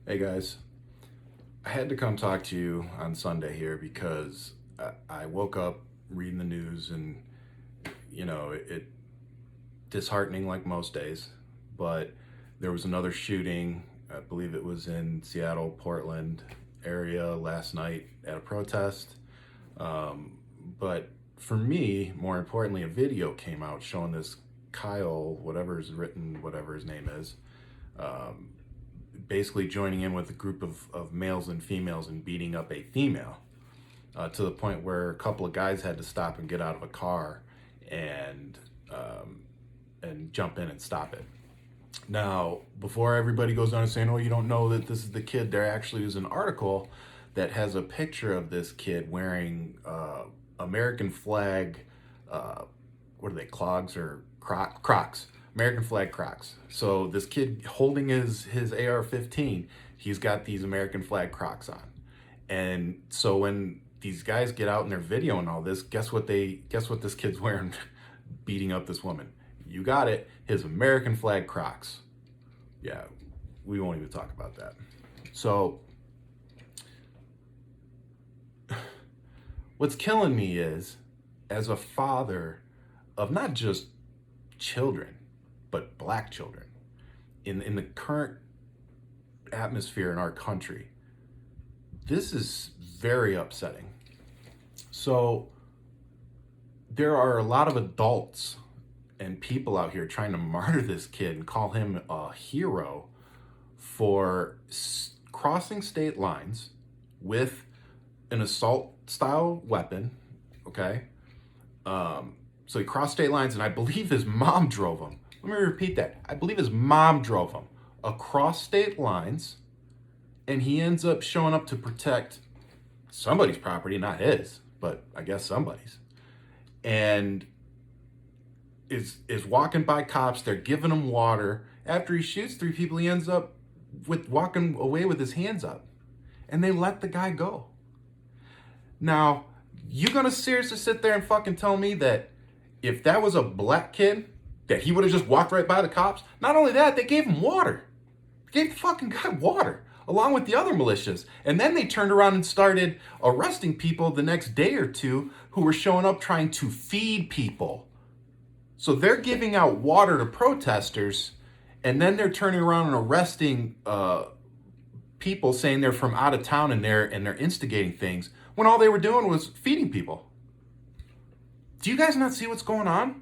Hey guys, I had to come talk to you on Sunday here because I woke up reading the news and it disheartening like most days, but there was another shooting. I believe it was in Seattle, Portland area last night at a protest. Um, but for me, more importantly, a video came out showing this Kyle, whatever his name is, um, basically joining in with a group of males and females and beating up a female to the point where a couple of guys had to stop and get out of a car and um, and jump in and stop it. Now, before everybody goes on and saying, "Oh, you don't know that this is the kid," there actually is an article that has a picture of this kid wearing American flag. Uh, what are they? Clogs or Crocs? American flag Crocs. So this kid holding his AR-15, he's got these American flag Crocs on, and so when these guys get out in their video and all this, guess what this kid's wearing, beating up this woman. You got it, his American flag Crocs. Yeah, we won't even talk about that. So what's killing me is, as a father of not just children, but black children, in the current atmosphere in our country, this is very upsetting. So there are a lot of adults and people out here trying to martyr this kid and call him a hero for crossing state lines with an assault style weapon. Okay. So he crossed state lines, and I believe his mom drove him. Let me repeat that. I believe his mom drove him across state lines, and he ends up showing up to protect somebody's property, not his, but I guess somebody's. And is walking by cops. They're giving him water. After he shoots three people, he ends up with walking away with his hands up, and they let the guy go. Now, you gonna seriously sit there and fucking tell me that if that was a black kid, that he would have just walked right by the cops? Not only that, they gave him water. They gave the fucking guy water, along with the other militias. And then they turned around and started arresting people the next day or two who were showing up trying to feed people. So they're giving out water to protesters, and then they're turning around and arresting people saying they're from out of town and they're instigating things when all they were doing was feeding people. Do you guys not see what's going on?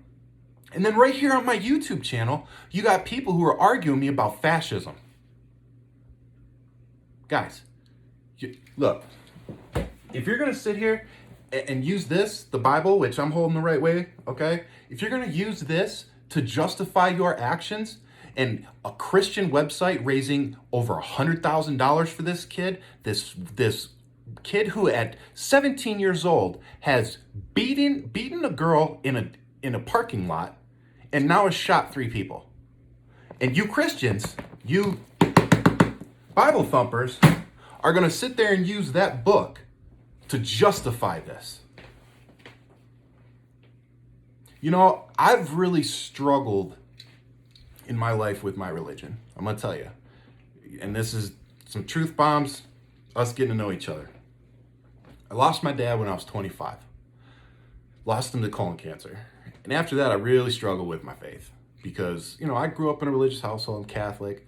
And then right here on my YouTube channel, you got people who are arguing me about fascism. Guys, look, if you're going to sit here and use this, the Bible, which I'm holding the right way, okay? If you're going to use this to justify your actions, and a Christian website raising over $100,000 for this kid, this kid who at 17 years old has beaten a girl in a parking lot and now has shot three people. And you Christians, you Bible thumpers, are going to sit there and use that book to justify this. You know, I've really struggled in my life with my religion. I'm going to tell you. And this is some truth bombs, us getting to know each other. I lost my dad when I was 25. Lost him to colon cancer. And after that, I really struggled with my faith because, I grew up in a religious household, I'm Catholic.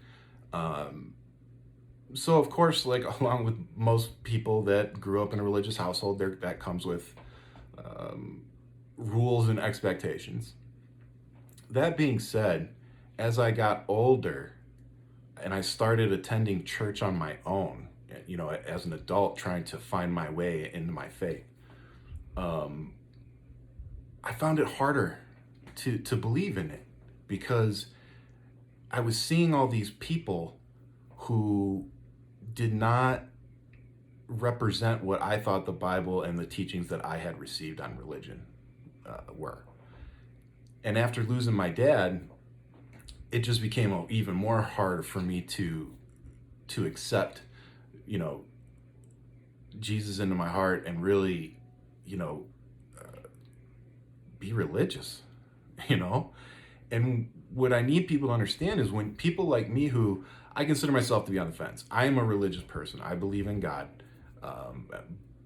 So of course, like along with most people that grew up in a religious household, that comes with rules and expectations. That being said, as I got older and I started attending church on my own, as an adult trying to find my way into my faith, I found it harder to believe in it because I was seeing all these people who did not represent what I thought the Bible and the teachings that I had received on religion were. And after losing my dad, it just became even more hard for me to accept, Jesus into my heart and really, be religious, And what I need people to understand is when people like me who I consider myself to be on the fence. I am a religious person. I believe in God,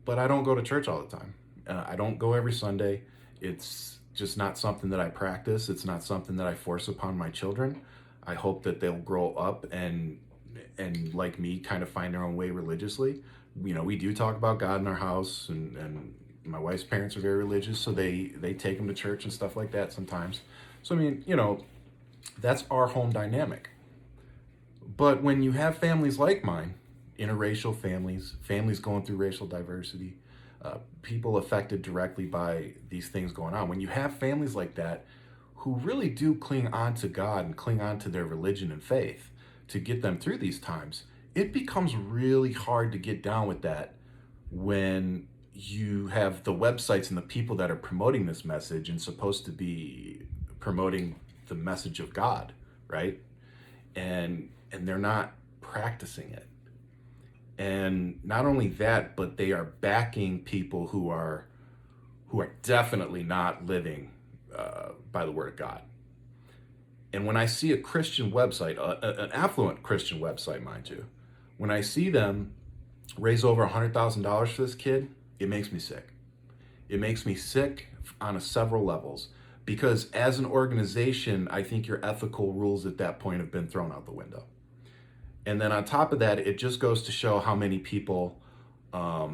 but I don't go to church all the time. I don't go every Sunday. It's just not something that I practice. It's not something that I force upon my children. I hope that they'll grow up and like me, kind of find their own way religiously. You know, we do talk about God in our house, and my wife's parents are very religious, so they take them to church and stuff like that sometimes. So I mean, you know, that's our home dynamic. But when you have families like mine, interracial families, families going through racial diversity, people affected directly by these things going on, when you have families like that who really do cling on to God and cling on to their religion and faith to get them through these times, it becomes really hard to get down with that when you have the websites and the people that are promoting this message and supposed to be promoting the message of God, right? And they're not practicing it. And not only that, but they are backing people who are definitely not living by the word of God. And when I see a Christian website, an affluent Christian website, mind you, when I see them raise over $100,000 for this kid, it makes me sick. It makes me sick on several levels, because as an organization, I think your ethical rules at that point have been thrown out the window. And then on top of that, it just goes to show how many people are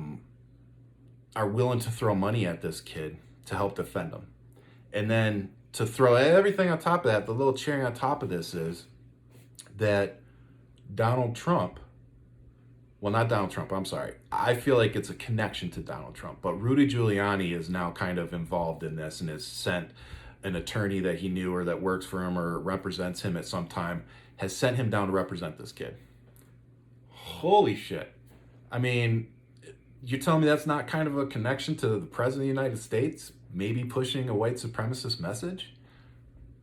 willing to throw money at this kid to help defend him. And then to throw everything on top of that, the little cherry on top of this is that Donald Trump, well, not Donald Trump, I'm sorry. I feel like it's a connection to Donald Trump, but Rudy Giuliani is now kind of involved in this and has sent an attorney that he knew or that works for him or represents him at some time, has sent him down to represent this kid. Holy shit. I mean, you're telling me that's not kind of a connection to the President of the United States, maybe pushing a white supremacist message?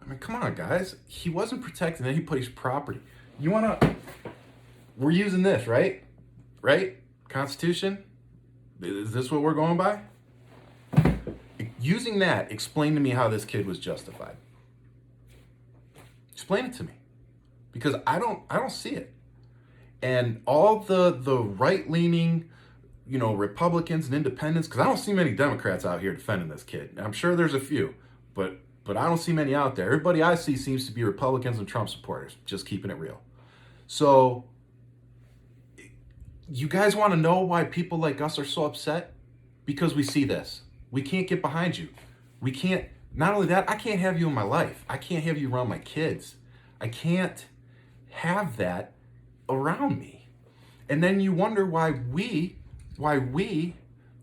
I mean, come on, guys. He wasn't protecting anybody's property. We're using this, right? Right? Constitution? Is this what we're going by? Using that, explain to me how this kid was justified. Explain it to me. Because I don't see it. And all the right-leaning, you know, Republicans and independents, because I don't see many Democrats out here defending this kid. And I'm sure there's a few, but I don't see many out there. Everybody I see seems to be Republicans and Trump supporters, just keeping it real. So you guys want to know why people like us are so upset? Because we see this. We can't get behind you. We can't, not only that, I can't have you in my life. I can't have you around my kids. I can't have that around me. And then you wonder why we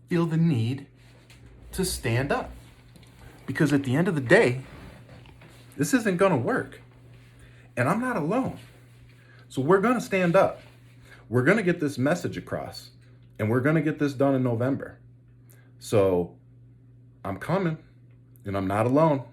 feel the need to stand up. Because at the end of the day, this isn't going to work. And I'm not alone. So we're going to stand up. We're going to get this message across. And we're going to get this done in November. So I'm coming. And I'm not alone.